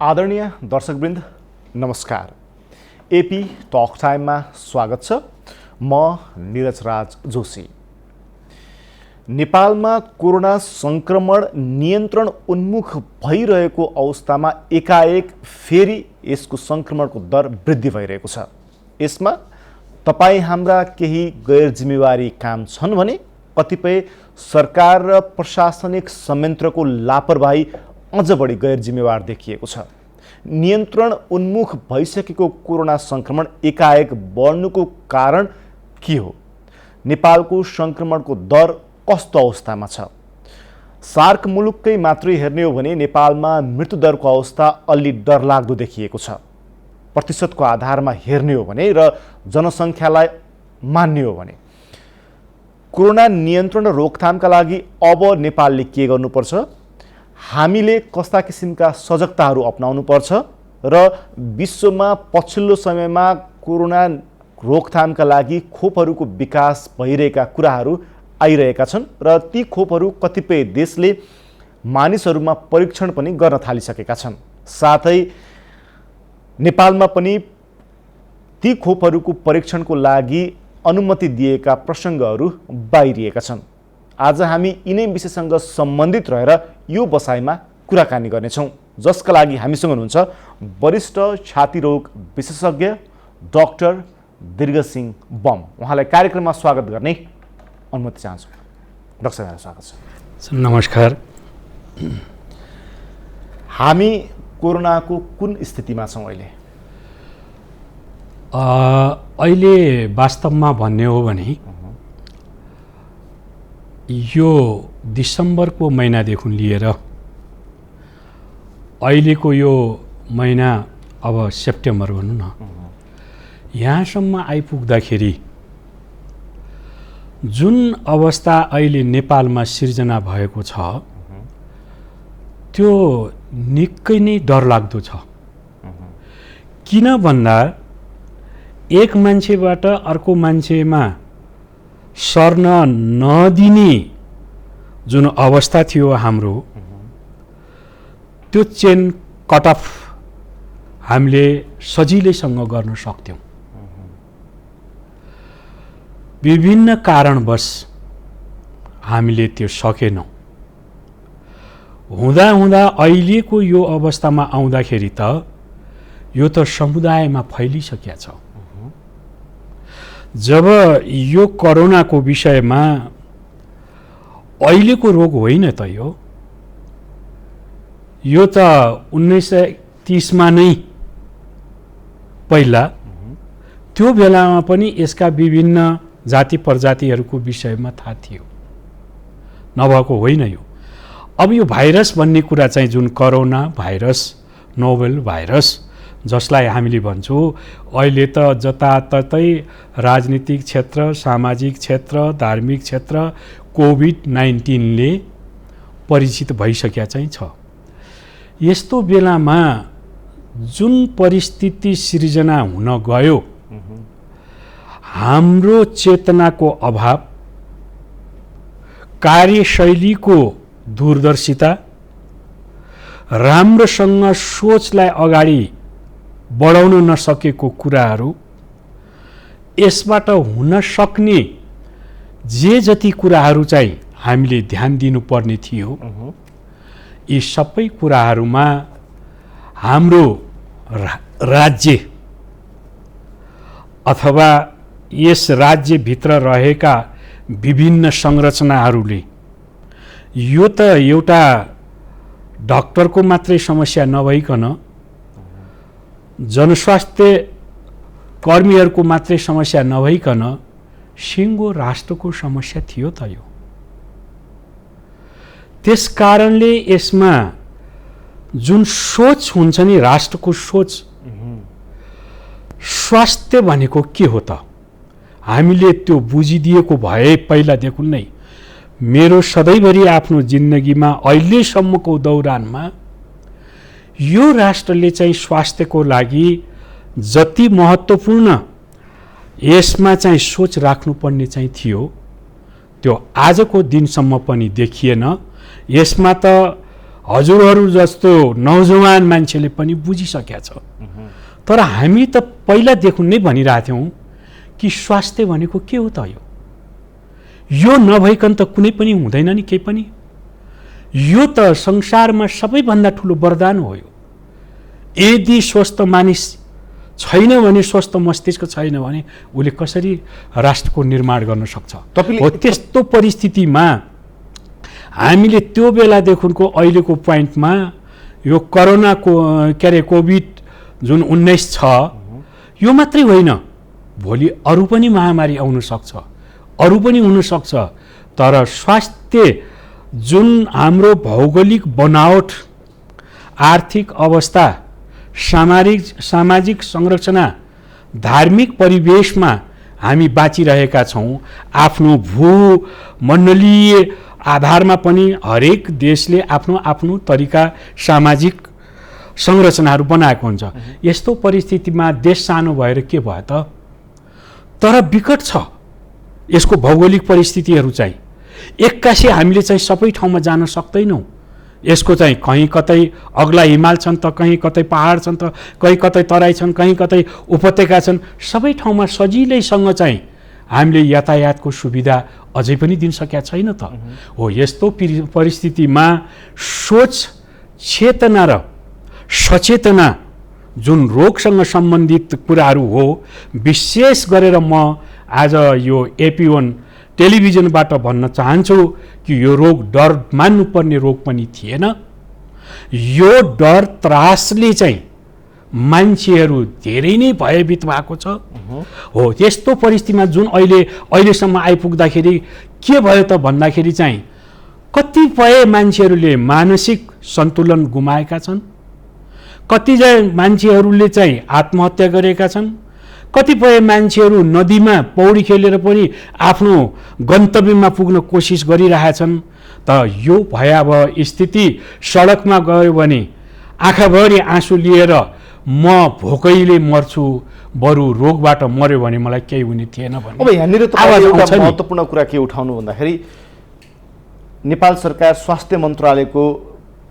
आदरणीय दर्शकवृन्द नमस्कार। AP talk टाइममा स्वागत छ। म नीरज राज जोशी। नेपालमा कोरोना संक्रमण नियन्त्रण उन्मुख भइरहेको अवस्थामा एकाएक फेरि यसको संक्रमणको दर वृद्धि भइरहेको छ। यसमा तपाईँ हाम्रा केही गैर जिम्मेवारी काम छन् भने कतिपय सरकार र प्रशासनिक संयन्त्रको लापरवाही अझ बढी गैर जिम्मेवार देखिएको छ। नियन्त्रण उन्मुख भइसकेको कोरोना संक्रमण एकाएक बढ्नुको कारण के हो? नेपालको संक्रमणको दर कस्तो अवस्थामा छ? सार्क मुलुककै मात्रै हेर्ने हो भने नेपालमा मृत्युदरको अवस्था अलि डरलाग्दो देखिएको छ। प्रतिशतको आधारमा हेर्ने हो भने र जनसङ्ख्यालाई मान्ने हो भने कोरोना नियन्त्रण र रोकथामका लागि अब नेपालले के गर्नुपर्छ, हामीले कस्ता किसिमका सजगताहरू अपनाउनु पर्छ र विश्वमा पछिल्लो समयमा कोरोना रोकथामका लागि खोपहरूको विकास भइरहेका कुराहरू आइरहेका छन् र ती खोपहरू कतिपय देशले मानिसहरूमा परीक्षण पनि गर्न थालिसकेका छन्। साथै नेपालमा पनि ती खोपहरूको परीक्षणको लागि अनुमति दिएका प्रसङ्गहरू बाहिरिएका छन्। आज हामी यिनै विषयसँग सम्बन्धित रहेर यो बसाइमा कुराकानी गर्नेछौँ, जसका लागि हामीसँग हुनुहुन्छ वरिष्ठ छाती रोग विशेषज्ञ डाक्टर दीर्घसिंह बम। उहाँलाई कार्यक्रममा स्वागत गर्ने अनुमति चाहन्छु। डाक्टर साहब, स्वागत छ। नमस्कार। हामी कोरोनाको कुन स्थितिमा छौँ अहिले? अहिले वास्तवमा भन्ने हो भने यो दिसम्बरको महिनादेखि लिएर अहिलेको यो महिना, अब सेप्टेम्बर भनौँ न, यहाँसम्म आइपुग्दाखेरि जुन अवस्था अहिले नेपालमा सिर्जना भएको छ त्यो निकै नै डरलाग्दो छ। किन भन्दा एक मान्छेबाट अर्को मान्छेमा सर्न नदिने जुन अवस्था थियो हाम्रो, त्यो चेन कट अफ हामीले सजिलैसँग गर्न सक्थ्यौँ। विभिन्न कारणवश हामीले त्यो सकेनौँ। हुँदा हुँदा अहिलेको यो अवस्थामा आउँदाखेरि त यो त समुदायमा फैलिसकेको छ। जब यो कोरोनाको विषयमा अहिलेको रोग होइन त यो त 1930 मा नै पहिला त्यो बेलामा पनि यसका विभिन्न जाति प्रजातिहरूको विषयमा थाहा थियो, नभएको होइन यो। अब यो भाइरस भन्ने कुरा चाहिँ जुन कोरोना भाइरस, नोभेल भाइरस जसलाई हामीले भन्छौँ, अहिले त जताततै राजनीतिक क्षेत्र, सामाजिक क्षेत्र, धार्मिक क्षेत्र कोभिड-19 ले परिचित भइसकेका चाहिँ छ। यस्तो बेलामा जुन परिस्थिति सिर्जना हुन गयो, हाम्रो चेतनाको अभाव, कार्यशैलीको दूरदर्शिता, राम्रोसँग सोचलाई अगाडि बढाउन नसकेको कुराहरू, यसबाट हुन सक्ने जे जति कुराहरू चाहिँ हामीले ध्यान दिनुपर्ने थियो, यी सबै कुराहरूमा हाम्रो राज्य अथवा यस राज्यभित्र रहेका विभिन्न संरचनाहरूले, यो त एउटा डाक्टरको मात्रै समस्या नभइकन जनस्वास्थ्य कर्मीहरूको मात्रै समस्या नभइकन सिङ्गो राष्ट्रको समस्या थियो त यो। त्यस कारणले यसमा जुन सोच हुन्छ नि, राष्ट्रको सोच, स्वास्थ्य भनेको के हो त, हामीले त्यो बुझिदिएको भए पहिलादेखि नै। मेरो सधैँभरि आफ्नो जिन्दगीमा अहिलेसम्मको दौरानमा यो राष्ट्रले चाहिँ स्वास्थ्यको लागि जति महत्त्वपूर्ण यसमा चाहिँ सोच राख्नुपर्ने चाहिँ थियो, त्यो आजको दिनसम्म पनि देखिएन। यसमा त हजुरहरू जस्तो नौजवान मान्छेले पनि बुझिसकेका छ। तर हामी त पहिलादेखि नै भनिरहेको थियौँ कि स्वास्थ्य भनेको के हो त? यो नभइकन त कुनै पनि हुँदैन नि केही पनि। यो त संसारमा सबैभन्दा ठुलो वरदान हो। यो यदि स्वस्थ मानिस छैन भने, स्वस्थ मस्तिष्क छैन भने उसले कसरी राष्ट्रको निर्माण गर्न सक्छ? हो त्यस्तो परिस्थितिमा हामीले त्यो बेलादेखिको अहिलेको पोइन्टमा यो कोरोनाको कोभिड जुन 19 छ, यो मात्रै होइन, भोलि अरू पनि महामारी आउन सक्छ, अरू पनि हुन सक्छ। तर स्वास्थ्य जुन हाम्रो भौगोलिक बनावट, आर्थिक अवस्था, सामाजिक संरचना, धार्मिक परिवेशमा हामी बाँचिरहेका छौँ। आफ्नो भूमण्डलीय आधारमा पनि हरेक देशले आफ्नो आफ्नो तरिका सामाजिक संरचनाहरू बनाएको हुन्छ। यस्तो परिस्थितिमा देश सानो भएर के भयो त? तर विकट छ यसको भौगोलिक परिस्थितिहरू चाहिँ। एक्कासी हामीले चाहिँ सबै ठाउँमा जान सक्दैनौँ। यसको चाहिँ कहीँ कतै अग्ला हिमाल छन् त, कहीँ कतै पहाड छन् त, कहीँ कतै तराई छन्, कहीँ कतै उपत्यका छन्। सबै ठाउँमा सजिलैसँग चाहिँ हामीले यातायातको सुविधा अझै पनि दिन सकेका छैन त। हो यस्तो परिस्थितिमा सोच, चेतना र सचेतना जुन रोगसँग सम्बन्धित कुराहरू हो, विशेष गरेर म आज यो AP1 टेलिभिजनबाट भन्न चाहन्छु कि यो रोग डर मान्नुपर्ने रोग पनि थिएन। यो डर त्रासले चाहिँ मान्छेहरू धेरै नै भयभीत भएको छ। हो त्यस्तो परिस्थितिमा जुन अहिलेसम्म आइपुग्दाखेरि के भयो त भन्दाखेरि चाहिँ कतिपय मान्छेहरूले मानसिक सन्तुलन गुमाएका छन्, कतिजना मान्छेहरूले चाहिँ आत्महत्या गरेका छन्, कतिपय मान्छेहरू नदीमा पौडी खेलेर पनि आफ्नो गन्तव्यमा पुग्न कोसिस गरिरहेछन्। त यो भयावह स्थिति सडकमा गयो भने आँखाभरि आँसु लिएर म भोकैले मर्छु, बरु रोगबाट मर्यो भने मलाई केही हुने थिएन भन्ने। अब यहाँनिर तपाईले एउटा महत्त्वपूर्ण कुरा के उठाउनु भन्दाखेरि नेपाल सरकार स्वास्थ्य मन्त्रालयको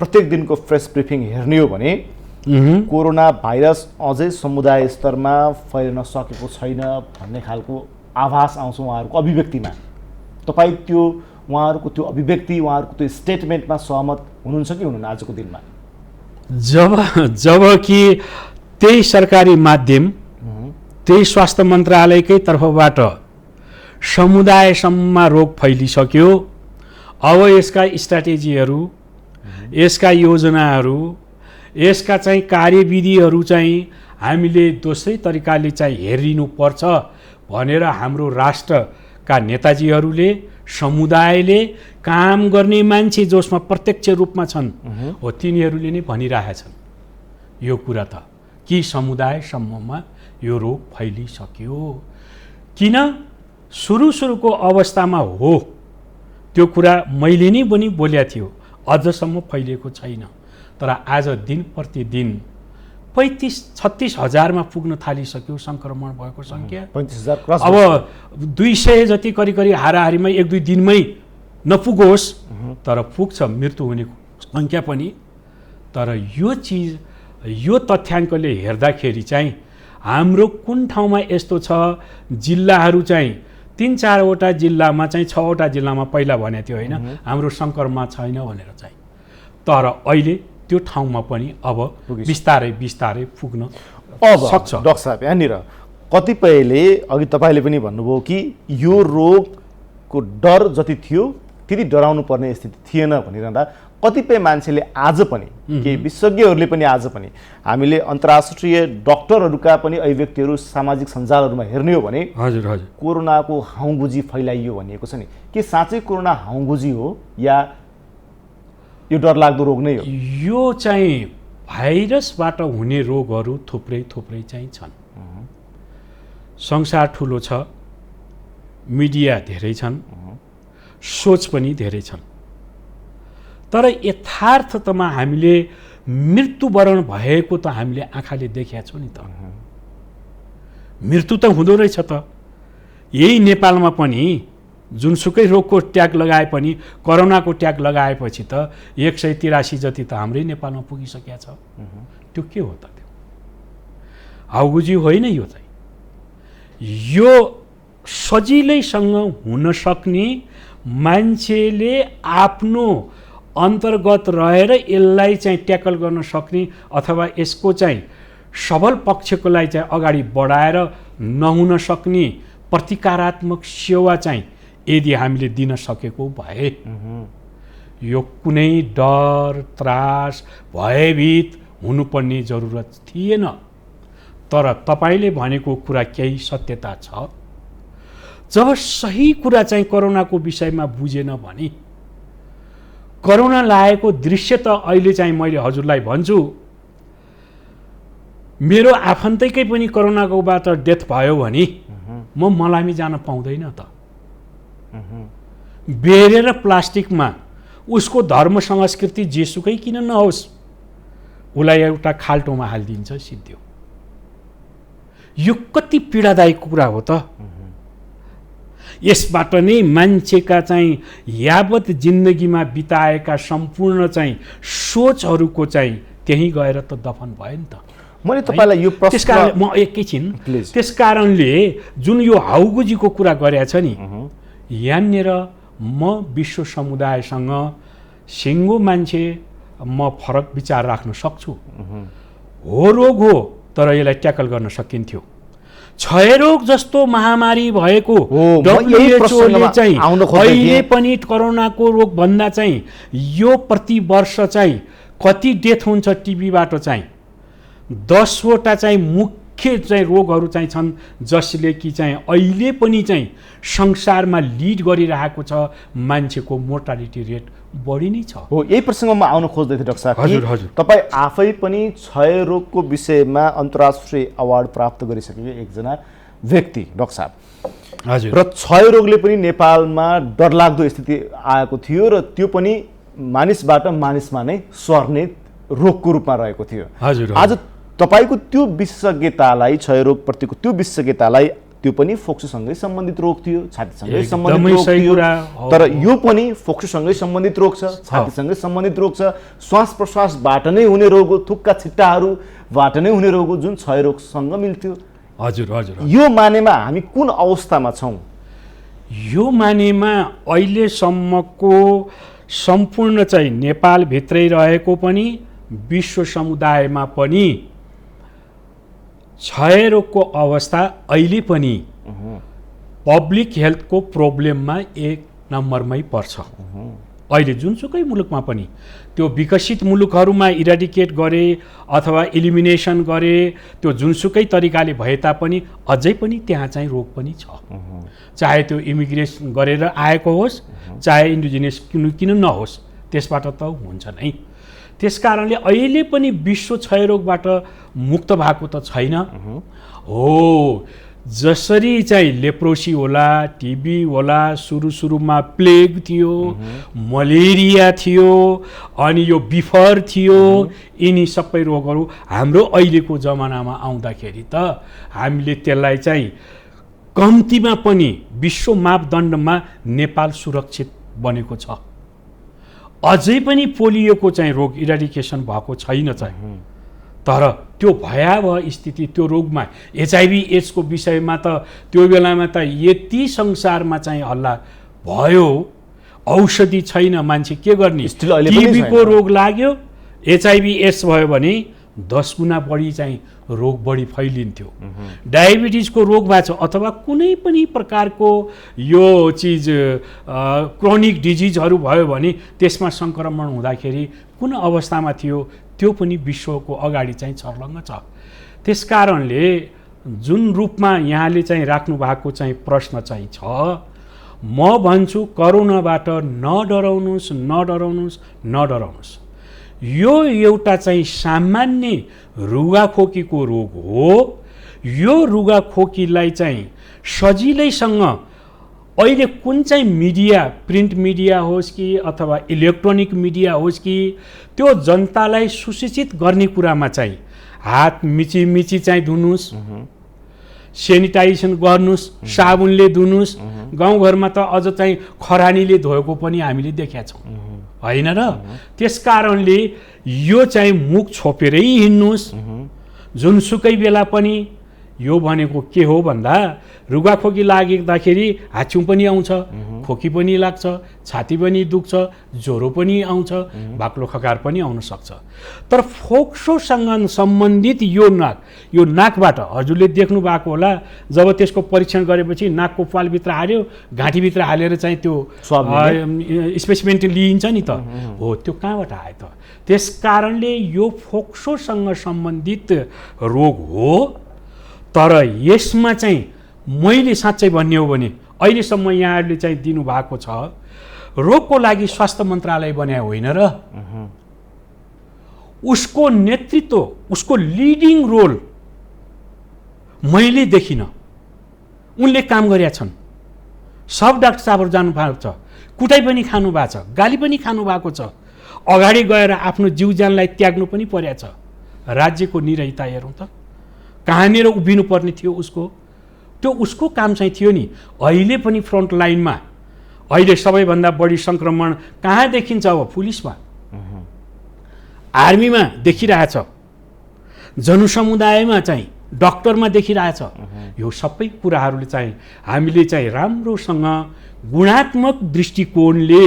प्रत्येक दिनको प्रेस ब्रिफिङ हेर्ने हो भने कोरोना भाइरस अझै समुदाय स्तरमा फैलिन सकेको छैन भन्ने खालको आभास आउँछ उहाँहरूको अभिव्यक्तिमा। तपाईँ त्यो उहाँहरूको त्यो अभिव्यक्ति, उहाँहरूको त्यो स्टेटमेन्टमा सहमत हुनुहुन्छ कि हुनुहुन्न आजको दिनमा? जब कि त्यही सरकारी माध्यम, त्यही स्वास्थ्य मन्त्रालयकै तर्फबाट समुदायसम्ममा रोग फैलिसक्यो, अब यसका स्ट्राटेजीहरू, यसका योजनाहरू, यसका चाहिँ कार्यविधिहरू चाहिँ हामीले दोस्रै तरिकाले चाहिँ हेरिनुपर्छ भनेर हाम्रो राष्ट्रका नेताजीहरूले, समुदायले, काम गर्ने मान्छे जसमा प्रत्यक्ष रूपमा छन् हो तिनीहरूले नै भनिरहेछन् यो कुरा त कि समुदायसम्ममा यो रोग फैलिसक्यो। किन सुरुको अवस्थामा हो त्यो कुरा मैले नै पनि बोलेको थियो, अझसम्म फैलिएको छैन। तर आज दिन प्रतिदिन 35-36 हजारमा पुग्न थालिसक्यो संक्रमण भएको सङ्ख्या। 35,000 अब 200 जति करिब हाराहारीमै 1-2 दिनमै नपुगोस्, तर पुग्छ मृत्यु हुने सङ्ख्या पनि। तर यो चिज, यो तथ्याङ्कले हेर्दाखेरि चाहिँ हाम्रो कुन ठाउँमा यस्तो छ, जिल्लाहरू चाहिँ 3-4 वटा जिल्लामा चाहिँ 6 वटा जिल्लामा पहिला भनेको थियो होइन हाम्रो सङ्क्रमण छैन भनेर चाहिँ, तर अहिले त्यो ठाउँमा पनि अब बिस्तारै पुग्न सक्छ। डाक्टर साहब यहाँनिर कतिपयले अघि तपाईँले पनि भन्नुभयो कि यो रोगको डर जति थियो त्यति डराउनु पर्ने स्थिति थिएन भनिरहँदा कतिपय मान्छेले आज पनि, केही विशेषज्ञहरूले पनि आज पनि, हामीले अन्तर्राष्ट्रिय डक्टरहरूका पनि अभिव्यक्तिहरू सामाजिक सञ्जालहरूमा हेर्ने हो भने हजुर कोरोनाको हाउगुजी फैलाइयो भनिएको छ नि, के साँच्चै कोरोना हाउगुजी हो या यो डरलाग्दो रोग नै हो? यो चाहिँ भाइरसबाट हुने रोगहरू थुप्रै चाहिँ छन्। संसार ठुलो छ, मिडिया धेरै छन्, सोच पनि धेरै छन्, तर यथार्थतमा हामीले मृत्युवरण भएको त हामीले आँखाले देखेका छौँ नि त। मृत्यु त हुँदो रहेछ त। यही नेपालमा पनि जुनसुकै रोगको ट्याग लगाए पनि कोरोनाको ट्याग लगाएपछि त 183 जति त हाम्रै नेपालमा पुगिसकेको छ। त्यो के हो त? त्यो हाउगुजी होइन। यो चाहिँ यो सजिलैसँग हुन सक्ने, मान्छेले आफ्नो अन्तर्गत रहेर यसलाई चाहिँ ट्याकल गर्न सक्ने अथवा यसको चाहिँ सबल पक्षकोलाई चाहिँ अगाडि बढाएर नहुन सक्ने प्रतिकारात्मक सेवा चाहिँ यदि हामीले दिन सकेको भए यो कुनै डर, त्रास, भयभीत हुनुपर्ने जरुरत थिएन। तर तपाईँले भनेको कुरा केही सत्यता छ। जब सही कुरा चाहिँ कोरोनाको विषयमा बुझेन भने कोरोना लागेको दृश्य त अहिले चाहिँ मैले हजुरलाई भन्छु, मेरो आफन्तैकै पनि कोरोनाकोबाट डेथ भयो भने म मलामी जान पाउँदैन त। बेरेर प्लास्टिकमा उसको धर्म संस्कृति जेसुकै किन नहोस् उसलाई एउटा खाल्टोमा हालिदिन्छ सिद्धो। यो कति पीडादायी कुरा हो त। यसबाट नै मान्छेका चाहिँ यावत जिन्दगीमा बिताएका सम्पूर्ण चाहिँ सोचहरूको चाहिँ त्यहीँ गएर त दफन भयो नि त। मैले तपाईलाई यो प्रश्न त्यसकारण म एकैछिन त्यसकारणले जुन यो हाउगुजीको कुरा गरेको छ नि, यहाँनिर म विश्व समुदायसँग सिङ्गो मान्छे म फरक विचार राख्न सक्छु। हो रोग हो, तर यसलाई ट्याकल गर्न सकिन्थ्यो। क्षयरोग जस्तो महामारी भएको WHO चाहिँ अहिले पनि कोरोनाको रोग भन्दा चाहिँ यो प्रति वर्ष चाहिँ कति डेथ हुन्छ टिबीबाट चाहिँ 10 वटा चाहिँ मुख्य चाहिँ रोगहरू चाहिँ छन् जसले कि चाहिँ अहिले पनि चाहिँ संसारमा लिड गरिरहेको छ। मान्छेको मोर्टालिटी रेट बढी नै छ। हो, यही प्रसङ्गमा आउन खोज्दै थिएँ डाक्टर साहब। हजुर हजुर। तपाईँ आफै पनि क्षयरोगको विषयमा अन्तर्राष्ट्रिय अवार्ड प्राप्त गरिसकेको एकजना व्यक्ति डाक्टर साहब। हजुर। र क्षयरोगले पनि नेपालमा डरलाग्दो स्थिति आएको थियो र त्यो पनि मानिसबाट मानिसमा नै सर्ने रोगको रूपमा रहेको थियो। हजुर। आज तपाईँको त्यो विशेषज्ञतालाई, क्षयरोगप्रतिको त्यो विशेषज्ञतालाई, त्यो पनि फोक्सोसँगै सम्बन्धित रोग थियो, छातीसँगै सम्बन्धित रोग थियो। तर यो पनि फोक्सोसँगै सम्बन्धित रोग छ, छातीसँगै सम्बन्धित रोग छ, श्वास प्रश्वासबाट नै हुने रोग हो, थुक्का छिट्टाहरूबाट नै हुने रोग हो, जुन क्षयरोगसँग मिल्थ्यो। हजुर हजुर। यो मानेमा हामी कुन अवस्थामा छौँ? यो मानेमा अहिलेसम्मको सम्पूर्ण चाहिँ नेपालभित्रै रहेको पनि विश्व समुदायमा पनि क्षयरोगको अवस्था अहिले पनि पब्लिक हेल्थको प्रब्लममा 1 नम्बरमै पर्छ। अहिले जुनसुकै मुलुकमा पनि त्यो विकसित मुलुकहरूमा इराडिकेट गरे अथवा इलिमिनेसन गरे, त्यो जुनसुकै तरिकाले भए तापनि अझै पनि त्यहाँ चाहिँ रोग पनि छ। चाहे त्यो इमिग्रेसन गरेर आएको होस्, चाहे इन्डिजिनियस किन नहोस्, त्यसबाट त हुन्छ नै। त्यसकारणले अहिले पनि विश्व क्षयरोगबाट मुक्त भएको त छैन। हो, जसरी चाहिँ लेप्रोसी होला, टिबी होला, सुरुमा प्लेग थियो, मलेरिया थियो, अनि यो बिफर थियो, यिनी सबै रोगहरू हाम्रो अहिलेको जमानामा आउँदाखेरि त हामीले त्यसलाई चाहिँ कम्तीमा पनि विश्व मापदण्डमा नेपाल सुरक्षित बनेको छ। अझै पनि पोलियोको चाहिँ रोग इराडिकेसन भएको छैन चाहिँ। तर त्यो भयावह स्थिति त्यो रोगमा HIV एड्सको विषयमा त त्यो बेलामा त यति संसारमा चाहिँ हल्ला भयो, औषधि छैन, मान्छे के गर्ने। टिबीको रोग लाग्यो, HIV एड्स भयो भने 10 गुणा बढी चाहिँ रोग बढी फैलिन्थ्यो। डायबिटिजको रोग भएको छ अथवा कुनै पनि प्रकारको यो चिज क्रोनिक डिजिजहरू भयो भने त्यसमा सङ्क्रमण हुँदाखेरि कुन अवस्थामा थियो त्यो पनि विश्वको अगाडि चाहिँ छर्लङ्ग छ। त्यसकारणले जुन रूपमा यहाँले चाहिँ राख्नु भएको चाहिँ प्रश्न चाहिँ छ, म भन्छु कोरोनाबाट नडराउनुस्, नडराउनुस्, नडराउनुस्। यो एउटा चाहिँ सामान्य रुगाखोकीको रोग हो। यो रुगाखोकीलाई चाहिँ सजिलैसँग अहिले कुन चाहिँ मिडिया, प्रिन्ट मिडिया होस् कि अथवा इलेक्ट्रोनिक मिडिया होस् कि, त्यो जनतालाई सुशिक्षित गर्ने कुरामा चाहिँ हात मिची चाहिँ धुनुस्, सेनिटाइजेसन गर्नुस्, साबुनले धुनुस्, गाउँघरमा त अझ चाहिँ खरानीले धोएको पनि हामीले देखेका छौँ होइन र त्यस कारणले यो चाहिँ मुख छोपेरै हिँड्नुहोस् जुनसुकै बेला पनि यो भनेको के हो भन्दा रुगाखोकी लाग्दाखेरि हाच्छिउँ पनि आउँछ खोकी पनि लाग्छ छाती पनि दुख्छ ज्वरो पनि आउँछ बाक्लो खकार पनि आउन सक्छ तर फोक्सोसँग सम्बन्धित यो नाकबाट हजुरले देख्नु भएको होला जब त्यसको परीक्षण गरेपछि नाकको पालभित्र हाल्यो घाँटीभित्र हालेर चाहिँ त्यो स्पेसिमेन लिइन्छ नि त हो त्यो कहाँबाट आयो त त्यस कारणले यो फोक्सोसँग सम्बन्धित रोग हो तर यसमा चाहिँ मैले साँच्चै भन्ने हो भने अहिलेसम्म यहाँहरूले चाहिँ दिनुभएको छ रोगको लागि स्वास्थ्य मन्त्रालय बनाए होइन र उसको नेतृत्व उसको लिडिङ रोल मैले देखिनँ उनले काम गरेका छन् सब डाक्टर साहबहरू जानु भएको छ कुटाइ पनि खानु भएको छ गाली पनि खानु भएको छ अगाडि गएर आफ्नो जीव ज्यानलाई त्याग्नु पनि परेको छ राज्यको निरहिता हेरौँ त कहाँनिर उभिनु पर्ने थियो त्यो उसको काम चाहिँ थियो नि अहिले पनि फ्रन्ट लाइनमा अहिले सबैभन्दा बढी सङ्क्रमण कहाँ देखिन्छ अब पुलिसमा आर्मीमा देखिरहेछ जनसमुदायमा चाहिँ डक्टरमा देखिरहेछ यो सबै कुराहरूले चाहिँ हामीले चाहिँ राम्रोसँग गुणात्मक दृष्टिकोणले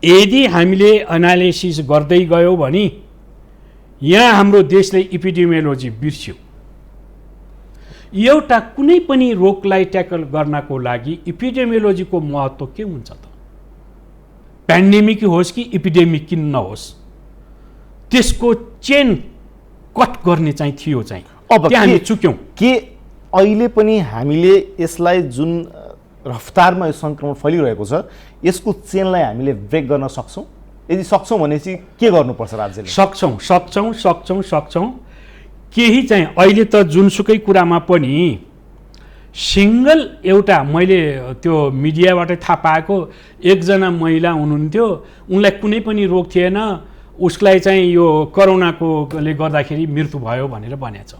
यदि हामीले एनालिसिस गर्दै गयौँ भने यहाँ हाम्रो देशले इपिडेमियोलोजी बिर्स्यो एउटा कुनै पनि रोगलाई ट्याकल गर्नको लागि इपिडेमियोलोजीको महत्त्व के हुन्छ त पेन्डेमिक होस् कि इपिडेमिक किन नहोस् त्यसको चेन कट गर्ने चाहिँ थियो चाहिँ अब हामी चुक्यौँ के अहिले पनि हामीले यसलाई जुन रफ्तारमा यो सङ्क्रमण फैलिरहेको छ यसको चेनलाई हामीले ब्रेक गर्न सक्छौँ यदि सक्छौँ भने चाहिँ के गर्नुपर्छ राज्यले सक्छौँ केही चाहिँ अहिले त जुनसुकै कुरामा पनि सिङ्गल एउटा मैले त्यो मिडियाबाटै थाहा पाएको एकजना महिला हुनुहुन्थ्यो उनलाई कुनै पनि रोग थिएन उसलाई चाहिँ यो कोरोनाकोले गर्दाखेरि मृत्यु भयो भनेर भनेको छ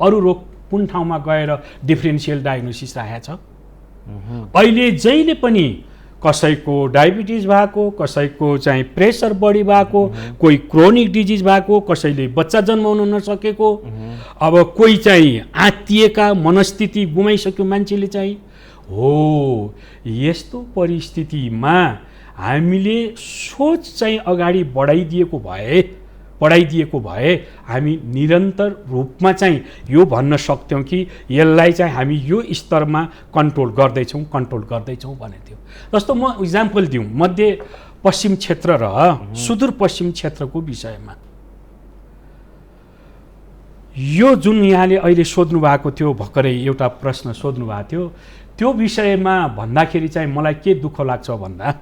अरू रोग कुन ठाउँमा गएर डिफरेन्सियल डायग्नोसिस राखेको छ अहिले जहिले पनि कसैको डायबिटिज भएको कसैको चाहिँ प्रेसर बढी भएको कोही क्रोनिक डिजिज भएको कसैले बच्चा जन्माउन नसकेको अब कोही चाहिँ आत्तिएका मनस्थिति गुमाइसक्यो मान्छेले चाहिँ हो यस्तो परिस्थितिमा हामीले सोच चाहिँ अगाडि बढाइदिएको भए हामी निरन्तर रूपमा चाहिँ यो भन्न सक्थ्यौँ कि यसलाई चाहिँ हामी यो स्तरमा कन्ट्रोल गर्दैछौँ भन्ने थियो जस्तो म इक्जाम्पल दिउँ मध्य पश्चिम क्षेत्र र सुदूरपश्चिम क्षेत्रको विषयमा यो जुन यहाँले अहिले सोध्नु भएको थियो भर्खरै एउटा प्रश्न सोध्नु भएको थियो त्यो विषयमा भन्दाखेरि चाहिँ मलाई के दुःख लाग्छ भन्दा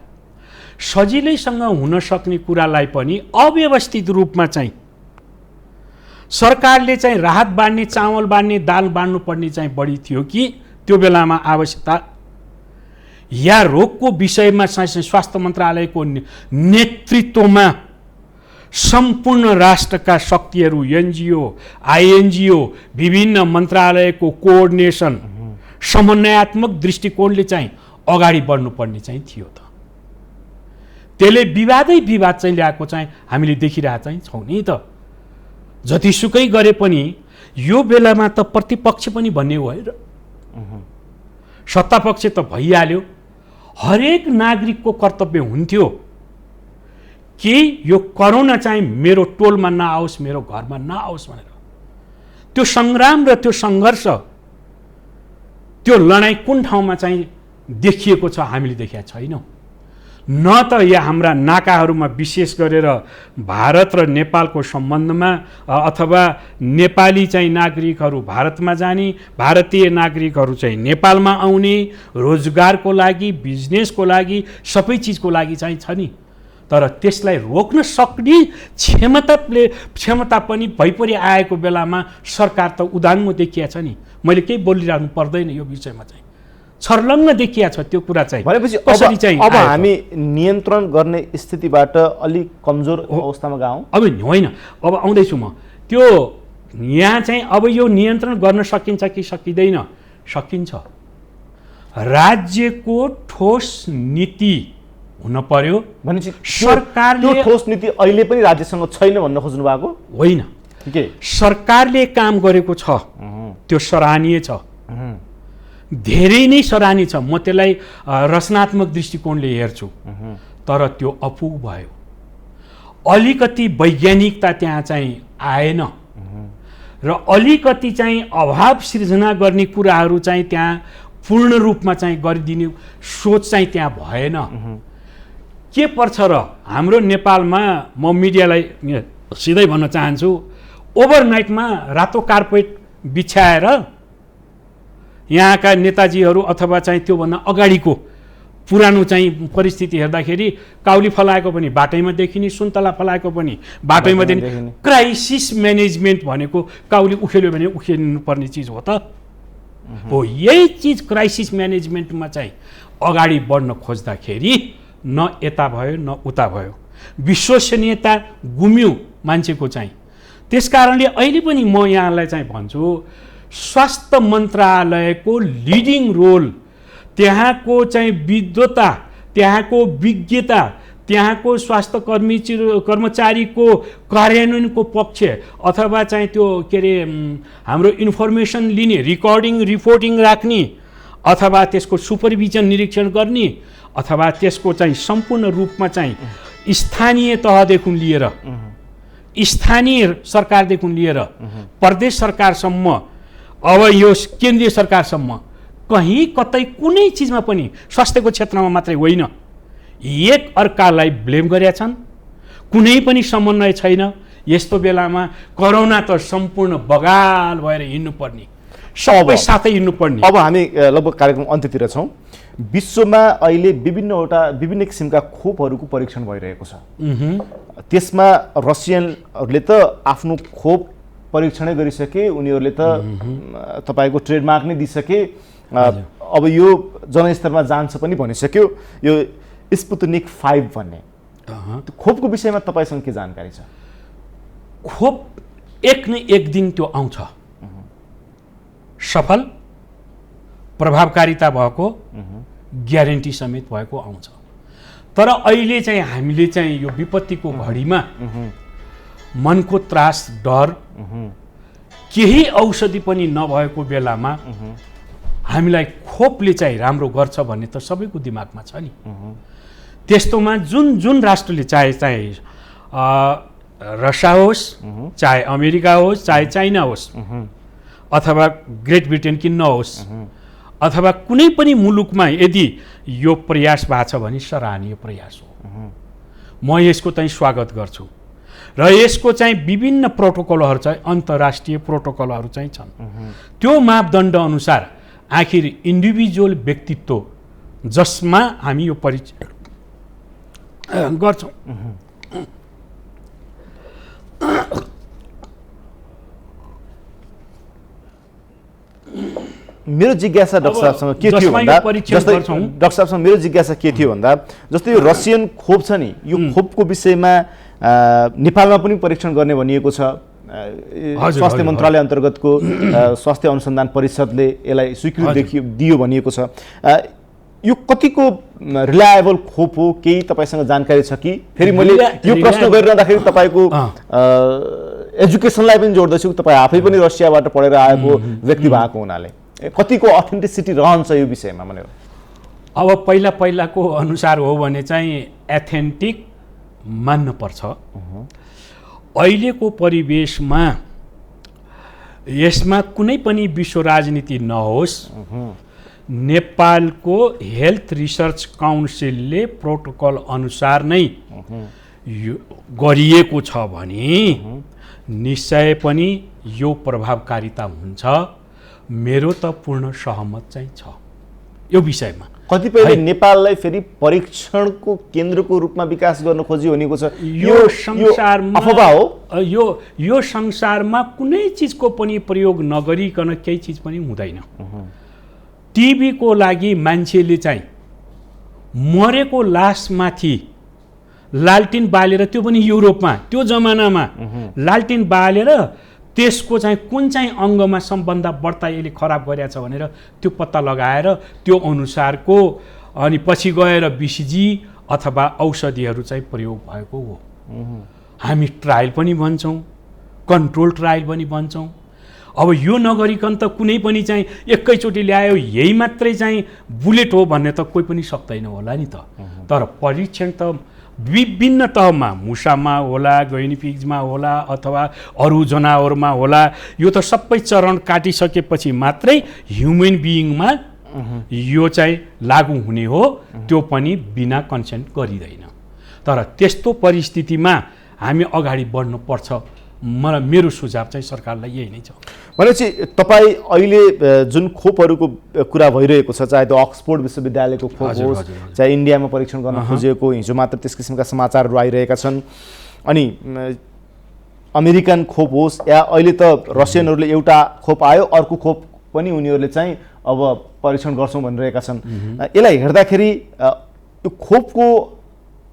सजिलैसँग हुन सक्ने कुरालाई पनि अव्यवस्थित रूपमा चाहिँ सरकारले चाहिँ राहत बाँड्ने चामल बाँड्ने दाल बाँड्नु पर्ने चाहिँ बढी थियो कि त्यो बेलामा आवश्यकता या रोगको विषयमा चाहिँ स्वास्थ्य मन्त्रालयको नेतृत्वमा सम्पूर्ण राष्ट्रका शक्तिहरू एनजिओ आइएनजिओ विभिन्न मन्त्रालयको कोअर्डिनेसन समन्वयात्मक दृष्टिकोणले चाहिँ अगाडि बढ्नुपर्ने चाहिँ थियो त त्यसले विवाद चाहिँ ल्याएको चाहिँ हामीले देखिरहेको चाहिँ छौँ नि त जतिसुकै गरे पनि यो बेलामा त प्रतिपक्ष पनि भन्ने हो है र सत्तापक्ष त भइहाल्यो हरेक नागरिकको कर्तव्य हुन्थ्यो कि यो कोरोना चाहिँ मेरो टोलमा नआओस् मेरो घरमा नआओस् भनेर त्यो सङ्ग्राम र त्यो सङ्घर्ष त्यो लडाइँ कुन ठाउँमा चाहिँ देखिएको छ हामीले देखेका छैनौँ न त यहाँ हाम्रा नाकाहरूमा विशेष गरेर भारत र नेपालको सम्बन्धमा अथवा नेपाली चाहिँ नागरिकहरू भारतमा जाने भारतीय नागरिकहरू चाहिँ नेपालमा आउने रोजगारको लागि बिजनेसको लागि सबै चिजको लागि चाहिँ छ नि तर त्यसलाई रोक्न सक्ने क्षमता पनि भइपरि आएको बेलामा सरकार त उदाङ्गो देखिया छ नि मैले केही बोलिरहनु पर्दैन यो विषयमा चाहिँ छर्लङ्ग देखिया छ त्यो कुरा चाहिँ भनेपछि कसरी चाहिँ अब हामी नियन्त्रण गर्ने स्थितिबाट अलिक कमजोर अवस्थामा गयौँ अब होइन अब आउँदैछु म त्यो यहाँ चाहिँ अब यो नियन्त्रण गर्न सकिन्छ कि सकिँदैन सकिन्छ राज्यको ठोस नीति हुन पर्यो। भनेपछि सरकारले त्यो ठोस नीति अहिले पनि राज्यसँग छैन भन्न खोज्नु भएको होइन, के सरकारले काम गरेको छ त्यो सराहनीय छ, धेरै नै सराहनीय छ। म त्यसलाई रचनात्मक दृष्टिकोणले हेर्छु, तर त्यो अपुग भयो। अलिकति वैज्ञानिकता त्यहाँ चाहिँ आएन र अलिकति चाहिँ अभाव सिर्जना गर्ने कुराहरू चाहिँ त्यहाँ पूर्ण रूपमा चाहिँ गरिदिने सोच चाहिँ त्यहाँ भएन। के पर्छ र हाम्रो नेपालमा, म मिडियालाई सिधै भन्न चाहन्छु, ओभरनाइटमा रातो कार्पेट बिछ्याएर यहाँका नेताजीहरू अथवा चाहिँ त्योभन्दा अगाडिको पुरानो चाहिँ परिस्थिति हेर्दाखेरि काउली फलाएको पनि बाटैमा देखिने, सुन्तला फलाएको पनि बाटैमा देखिने। क्राइसिस म्यानेजमेन्ट भनेको काउली उखेल्यो भने उखेल्नुपर्ने चिज हो त हो। यही चिज क्राइसिस म्यानेजमेन्टमा चाहिँ अगाडि बढ्न खोज्दाखेरि न यता भयो न उता भयो, विश्वसनीयता गुम्यो मान्छेको चाहिँ। त्यसकारणले अहिले पनि म यहाँलाई चाहिँ भन्छु, स्वास्थ्य मन्त्रालयको लिडिङ रोल, त्यहाँको चाहिँ विद्वता, त्यहाँको विज्ञता, त्यहाँको स्वास्थ्य कर्मचारीको कार्यान्वयनको पक्ष अथवा चाहिँ त्यो के अरे हाम्रो इन्फर्मेसन लिने, रिकर्डिङ रिपोर्टिङ राख्ने अथवा त्यसको सुपरभिजन निरीक्षण गर्ने अथवा त्यसको चाहिँ सम्पूर्ण रूपमा चाहिँ स्थानीय तहदेखि लिएर स्थानीय सरकारदेखि लिएर प्रदेश सरकारसम्म, अब यो केन्द्रीय सरकारसम्म कहीँ कतै कुनै चिजमा पनि स्वास्थ्यको क्षेत्रमा मात्रै होइन, एक अर्कालाई ब्लेम गरेका छन्। कुनै पनि समन्वय छैन। यस्तो बेलामा करोना त सम्पूर्ण बगाल भएर हिँड्नुपर्ने, सबै साथै हिँड्नुपर्ने। अब हामी लगभग कार्यक्रम अन्त्यतिर छौँ। विश्वमा अहिले विभिन्न किसिमका खोपहरूको परीक्षण भइरहेको छ। त्यसमा रसियनहरूले त आफ्नो खोप परीक्षणै गरिसके, उनीहरूले त तपाईँको ट्रेडमार्क नै दिइसके, अब यो जनस्तरमा जान्छ पनि भनिसक्यो। यो स्पुतनिक 5 भन्ने खोपको विषयमा तपाईँसँग के जानकारी छ? खोप एक न एक दिन त्यो आउँछ, सफल प्रभावकारिता भएको, ग्यारेन्टी समेत भएको आउँछ। तर अहिले चाहिँ हामीले चाहिँ यो विपत्तिको घडीमा मनको त्रास, डर, केही औषधि पनि नभएको बेलामा हामीलाई खोपले चाहिँ राम्रो गर्छ भन्ने त सबैको दिमागमा छ नि। त्यस्तोमा जुन राष्ट्रले चाहे रसिया होस्, चाहे अमेरिका होस्, चाहे चाइना होस्, अथवा ग्रेट ब्रिटेन कि नहोस्, अथवा कुनै पनि मुलुकमा यदि यो प्रयास भएको छ भने सराहनीय प्रयास हो। म यसको चाहिँ स्वागत गर्छु र यसको चाहिँ विभिन्न प्रोटोकलहरू चाहिँ अन्तर्राष्ट्रिय प्रोटोकलहरू चाहिँ छन्। त्यो मापदण्ड अनुसार आखिर इन्डिभिजुअल व्यक्तित्व जसमा हामी यो परिचय गर्छौँ। मेरो जिज्ञासा डाक्टर साहबसँग के थियो भन्दा, जस्तै डाक्टर साहबसँग मेरो जिज्ञासा के थियो भन्दा, जस्तै यो रसियन खोप छ नि, यो खोपको विषयमा नेपालमा पनि परीक्षण गर्ने भनिएको छ। स्वास्थ्य मन्त्रालय अन्तर्गतको स्वास्थ्य अनुसन्धान परिषदले यसलाई स्वीकृति दियो भनिएको छ। यो कतिको रिलायबल खोप हो, केही तपाईँसँग जानकारी छ कि? फेरि मैले यो प्रश्न गरिरहँदाखेरि तपाईँको एजुकेसनलाई पनि जोड्दैछु। तपाईँ आफै पनि रसियाबाट पढेर आएको व्यक्ति भएको हुनाले कतिको अथेन्टिसिटी रहन्छ यो विषयमा भनेर? अब पहिलाको अनुसार हो भने चाहिँ एथेन्टिक मान्न पर्छ। अहिलेको परिवेशमा यसमा कुनै पनि विश्व राजनीति नहोस्, नेपालको हेल्थ रिसर्च काउन्सिलले प्रोटोकल अनुसार नै गरिएको छ भने निश्चय पनि यो प्रभावकारिता हुन्छ। मेरो त पूर्ण सहमत चाहिँ छ यो विषयमा। कतिपयले नेपाललाई फेरि परीक्षणको केन्द्रको रूपमा विकास गर्न खोजियो भनेको छ। यो संसारमा अफवाह हो। यो संसारमा कुनै चिजको पनि प्रयोग नगरिकन केही चिज पनि हुँदैन। टिबीको लागि मान्छेले चाहिँ मरेको लासमाथि लालटिन बालेर, त्यो पनि युरोपमा त्यो जमानामा लालटिन बालेर त्यसको चाहिँ कुन चाहिँ अङ्गमा सम्बन्ध बढ्ता यसले खराब गरेछ भनेर त्यो पत्ता लगाएर त्यो अनुसारको अनि पछि गएर बीसीजी अथवा औषधिहरू चाहिँ प्रयोग भएको हो। हामी ट्रायल पनि भन्छौँ, कन्ट्रोल ट्रायल पनि भन्छौँ। अब यो नगरिकन त कुनै पनि चाहिँ एकैचोटि ल्यायो यही मात्रै चाहिँ बुलेट हो भन्ने त कोही पनि सक्दैन होला नि त। तर परीक्षण त विभिन्न तहमा, मुसामा होला, गैनिपिग्समा होला अथवा अरू जनावरमा होला, यो त सबै चरण काटिसकेपछि मात्रै ह्युमन बिइङमा यो चाहिँ लागू हुने हो, त्यो पनि बिना कन्सेन्ट गरिँदैन। तर त्यस्तो परिस्थितिमा हामी अगाडि बढ्नुपर्छ। मलाई मेरो सुझाव चाहिँ सरकारलाई यही नै छ। भनेपछि तपाईँ अहिले जुन खोपहरूको कुरा भइरहेको छ, चाहे त्यो अक्सफोर्ड विश्वविद्यालयको खोप होस्, चाहे इन्डियामा परीक्षण गर्न खोजिएको, हिजो मात्र त्यस किसिमका समाचारहरू आइरहेका छन्, अनि अमेरिकन खोप होस् या अहिले त रसियनहरूले एउटा खोप आयो, अर्को खोप पनि उनीहरूले चाहिँ अब परीक्षण गर्छौँ भनिरहेका छन्। यसलाई हेर्दाखेरि यो खोपको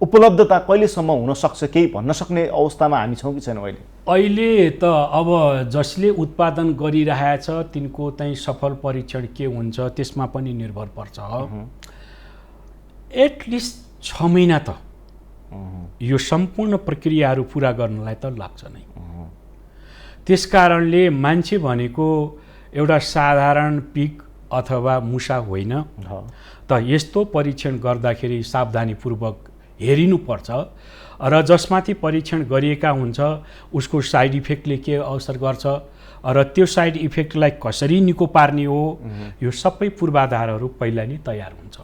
उपलब्धता कहिलेसम्म हुन सक्छ, केही भन्न सक्ने अवस्थामा हामी छौँ कि छैनौँ अहिले? अहिले त अब जसले उत्पादन गरिरहेछ तिनको चाहिँ सफल परीक्षण के हुन्छ त्यसमा पनि निर्भर पर्छ। एटलिस्ट 6 महिना त यो सम्पूर्ण प्रक्रियाहरू पुरा गर्नलाई त लाग्छ नै। त्यस कारणले मान्छे भनेको एउटा साधारण पिग अथवा मुसा होइन, त यस्तो परीक्षण गर्दाखेरि सावधानीपूर्वक हेरिनुपर्छ र जसमाथि परीक्षण गरिएका हुन्छ उसको साइड इफेक्टले के असर गर्छ र त्यो साइड इफेक्टलाई कसरी निको पार्ने हो, यो सबै पूर्वाधारहरू पहिला नै तयार हुन्छ।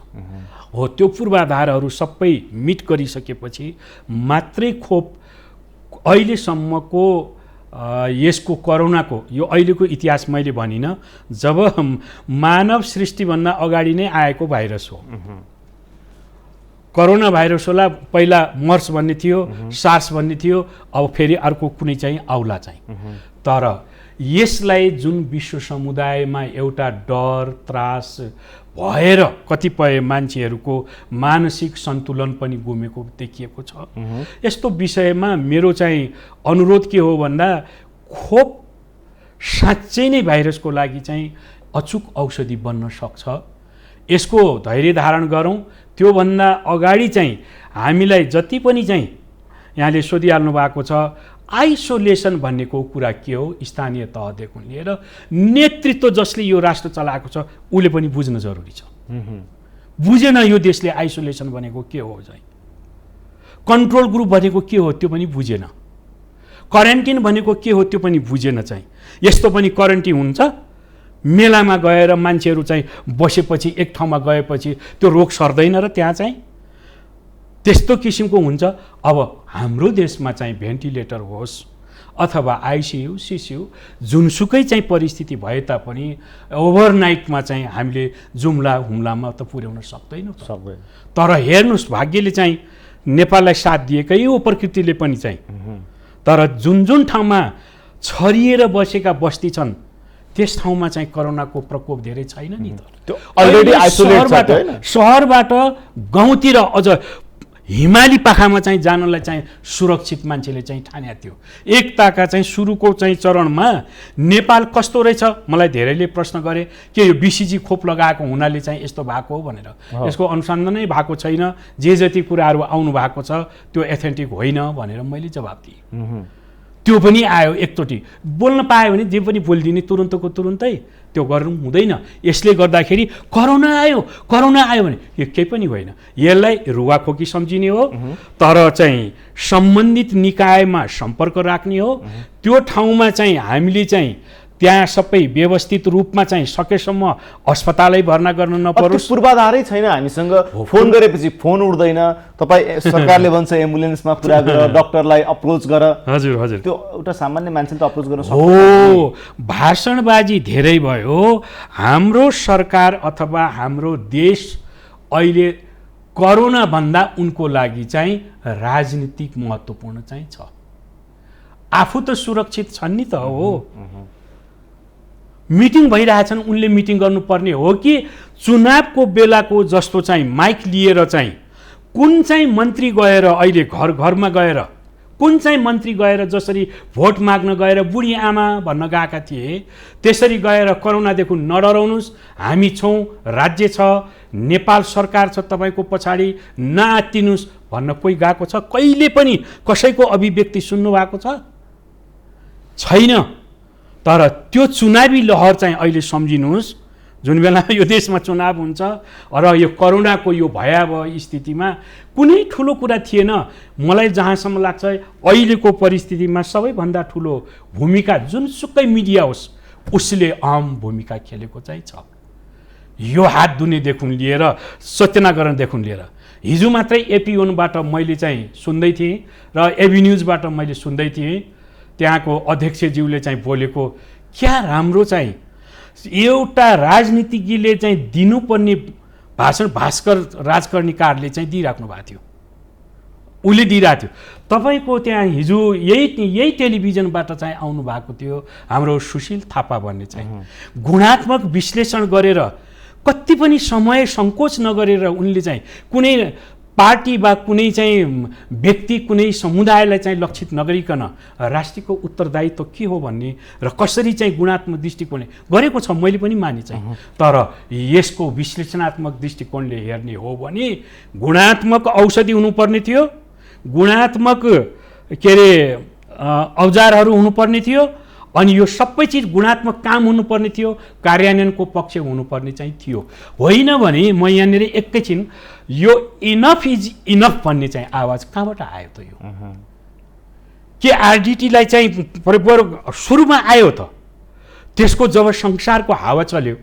हो त्यो पूर्वाधारहरू सबै मिट गरिसकेपछि मात्रै खोप अहिलेसम्मको यसको कोरोनाको यो अहिलेको इतिहास मैले भनिनँ, जब मानव सृष्टिभन्दा अगाडि नै आएको भाइरस हो। कोरोना भाइरस होला, पहिला मर्स भन्ने थियो, सार्स भन्ने थियो, अब फेरि अर्को कुनै चाहिँ आउला चाहिँ। तर यसलाई जुन विश्व समुदायमा एउटा डर त्रास भएर कतिपय मान्छेहरूको मानसिक सन्तुलन पनि गुमेको देखिएको छ। यस्तो विषयमा मेरो चाहिँ अनुरोध के हो भन्दा खोप साँच्चै नै भाइरसको लागि चाहिँ अचुक औषधि बन्न सक्छ। यसको धैर्य धारण गरौँ। त्योभन्दा अगाडि चाहिँ हामीलाई जति पनि चाहिँ यहाँले सोधिहाल्नु भएको छ आइसोलेसन भन्नेको कुरा के हो, स्थानीय तहदेखि लिएर नेतृत्व जसले यो राष्ट्र चलाएको छ उसले पनि बुझ्न जरुरी छ। बुझेन यो देशले आइसोलेसन भनेको के हो चाहिँ, कन्ट्रोल ग्रुप भनेको के हो त्यो पनि बुझेन, क्वारेन्टिन भनेको के हो त्यो पनि बुझेन चाहिँ। यस्तो पनि क्वारेन्टिन हुन्छ, मेलामा गएर मान्छेहरू चाहिँ बसेपछि एक ठाउँमा गएपछि त्यो रोग सर्दैन र त्यहाँ चाहिँ त्यस्तो किसिमको हुन्छ। अब हाम्रो देशमा चाहिँ भेन्टिलेटर होस् अथवा आइसियु सिसियु जुनसुकै चाहिँ परिस्थिति भए तापनि ओभरनाइटमा चाहिँ हामीले जुम्ला हुम्लामा त पुर्याउन सक्दैनौँ। तर हेर्नुहोस् भाग्यले चाहिँ नेपाललाई साथ दिएकै हो प्रकृतिले पनि चाहिँ। तर जुन जुन ठाउँमा छरिएर बसेका बस्ती छन् त्यस ठाउँमा चाहिँ कोरोनाको प्रकोप धेरै छैन नि त। अलरेडी आइसोलेट छ हैन। शहरबाट गाउँतिर अझ हिमाली पाखामा चाहिँ जानलाई चाहिँ सुरक्षित मान्छेले चाहिँ ठान्या थियो। एकताका चाहिँ सुरुको चाहिँ चरणमा नेपाल कस्तो रहेछ मलाई धेरैले प्रश्न गरे के यो बीसीजी खोप लगाएको हुनाले चाहिँ यस्तो भएको हो भनेर। यसको अनुसन्धानै भएको छैन, जे जति कुराहरू आउनु भएको छ त्यो एथेन्टिक होइन भनेर मैले जवाब दिएँ। त्यो पनि आयो एकचोटि बोल्न पायो भने जे पनि बोलिदिने तुरुन्तको तुरुन्तै त्यो गर्नु हुँदैन। यसले गर्दाखेरि कोरोना आयो भने यो केही पनि होइन, यसलाई रुवाखोकी सम्झिने हो। तर चाहिँ सम्बन्धित निकायमा सम्पर्क राख्ने हो। त्यो ठाउँमा चाहिँ हामीले चाहिँ त्यहाँ सबै व्यवस्थित रूपमा चाहिँ सकेसम्म अस्पतालै भर्ना गर्न नपरोस्। पूर्वाधारै छैन हामीसँग। फोन गरेपछि फोन उठ्दैन, तपाईँ सरकारले भन्छ एम्बुलेन्समा कुरा गर, डक्टरलाई अप्रोच गर। हजुर हजुर, त्यो एउटा सामान्य मान्छेले त अप्रोच गर्न सक्छ हो। भाषणबाजी धेरै भयो। हाम्रो सरकार अथवा हाम्रो देश अहिले कोरोना भन्दा उनको लागि चाहिँ राजनीतिक महत्त्वपूर्ण चाहिँ छ। आफू त सुरक्षित छन् नि त हो। मिटिङ भइरहेछन्, उनले मिटिङ गर्नुपर्ने हो कि चुनावको बेलाको जस्तो चाहिँ माइक लिएर चाहिँ कुन चाहिँ मन्त्री गएर अहिले घर घरमा गएर कुन चाहिँ मन्त्री गएर जसरी भोट माग्न गएर बुढी आमा भन्न गएका थिए त्यसरी गएर कोरोनादेखि नडराउनुहोस्, हामी छौँ, राज्य छ, नेपाल सरकार छ तपाईँको पछाडि, नआत्तिनुहोस् भन्न कोही गएको छ? कहिले पनि कसैको अभिव्यक्ति सुन्नु भएको छ? छैन। तर त्यो चुनावी लहर चाहिँ अहिले सम्झिनुहोस्, जुन बेला यो देशमा चुनाव हुन्छ र यो कोरोनाको यो भयावह स्थितिमा कुनै ठुलो कुरा थिएन। मलाई जहाँसम्म लाग्छ अहिलेको परिस्थितिमा सबैभन्दा ठुलो भूमिका जुनसुकै मिडिया होस् उसले अहम भूमिका खेलेको चाहिँ छ। यो हात धुनेदेखि लिएर सत्यनाग्रहणदेखि लिएर हिजो मात्रै एपी1बाट मैले चाहिँ सुन्दै थिएँ र एबी न्युजबाट मैले सुन्दै थिएँ, त्यहाँको अध्यक्षज्यूले चाहिँ बोलेको क्या राम्रो चाहिँ एउटा राजनीतिज्ञले चाहिँ दिनुपर्ने भाषण भास्कर राजकर्णिकारले चाहिँ दिइराख्नु भएको थियो, उसले दिइरहेको थियो। तपाईँको त्यहाँ हिजो यही टेलिभिजनबाट चाहिँ आउनु भएको थियो हाम्रो सुशील थापा भन्ने चाहिँ गुणात्मक विश्लेषण गरेर कति पनि समय सङ्कोच नगरेर उनले चाहिँ कुनै पार्टी वा कुनै चाहिँ व्यक्ति कुनै समुदायलाई चाहिँ लक्षित नगरिकन राष्ट्रको उत्तरदायित्व के हो भन्ने र कसरी चाहिँ गुणात्मक दृष्टिकोणले गरेको छ मैले पनि माने चाहिँ। तर यसको विश्लेषणात्मक दृष्टिकोणले हेर्ने हो भने गुणात्मक औषधि हुनुपर्ने थियो, गुणात्मक के अरे औजारहरू हुनुपर्ने थियो, अनि यो सबै चिज गुणात्मक काम हुनुपर्ने थियो, कार्यान्वयनको पक्ष हुनुपर्ने चाहिँ थियो। होइन भने म यहाँनिर एकैछिन यो इनफ इज इनफ भन्ने चाहिँ आवाज कहाँबाट आयो त? यो के आरडिटीलाई चाहिँ सुरुमा आयो त? त्यसको जब संसारको हावा चल्यो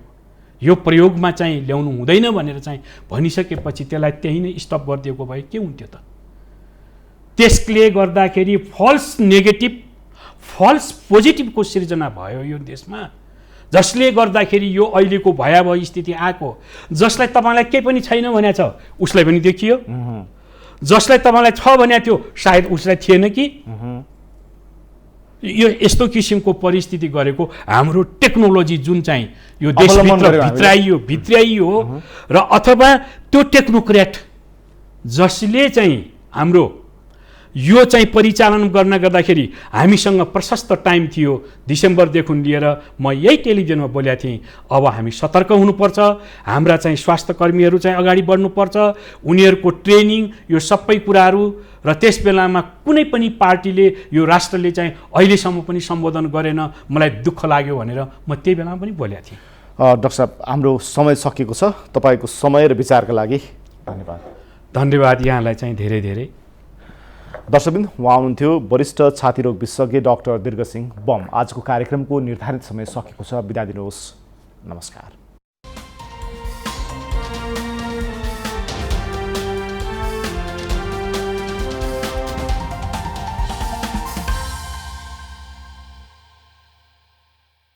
यो प्रयोगमा चाहिँ ल्याउनु हुँदैन भनेर चाहिँ भनिसकेपछि त्यसलाई त्यही नै स्टप गरिदिएको भए के हुन्थ्यो त? त्यसले गर्दाखेरि फल्स नेगेटिभ फल्स पोजिटिभको सिर्जना भयो यो देशमा, जसले गर्दाखेरि यो अहिलेको भयावह स्थिति आएको। जसलाई तपाईँलाई केही पनि छैन भनेको छ उसलाई पनि देखियो, जसलाई तपाईँलाई छ भनेको थियो सायद उसलाई थिएन कि। यो यस्तो किसिमको परिस्थिति गरेको हाम्रो टेक्नोलोजी जुन चाहिँ यो देशभित्र भित्राइयो र अथवा त्यो टेक्नोक्रेट जसले चाहिँ हाम्रो यो चाहिँ परिचालन गर्न गर्दाखेरि हामीसँग प्रशस्त टाइम थियो। डिसेम्बरदेखि लिएर म यही टेलिभिजनमा बोलेको थिएँ, अब हामी सतर्क हुनुपर्छ, हाम्रा चाहिँ स्वास्थ्य कर्मीहरू चाहिँ अगाडि बढ्नुपर्छ, उनीहरूको ट्रेनिङ यो सबै कुराहरू। र त्यस बेलामा कुनै पनि पार्टीले यो राष्ट्रले चाहिँ अहिलेसम्म पनि सम्बोधन गरेन, मलाई दुःख लाग्यो भनेर म त्यही बेलामा पनि बोलेको थिएँ। डाक्टर साहब, हाम्रो समय सकिएको छ। तपाईँको समय र विचारका लागि धन्यवाद। धन्यवाद यहाँलाई चाहिँ धेरै धेरै। दर्शकबिन, उहाँ हुनुहुन्थ्यो वरिष्ठ छातीरोग विशेषज्ञ डाक्टर दीर्घसिंह बम। आजको कार्यक्रमको निर्धारित समय सकेको छ, बिदा दिनुहोस्। नमस्कार।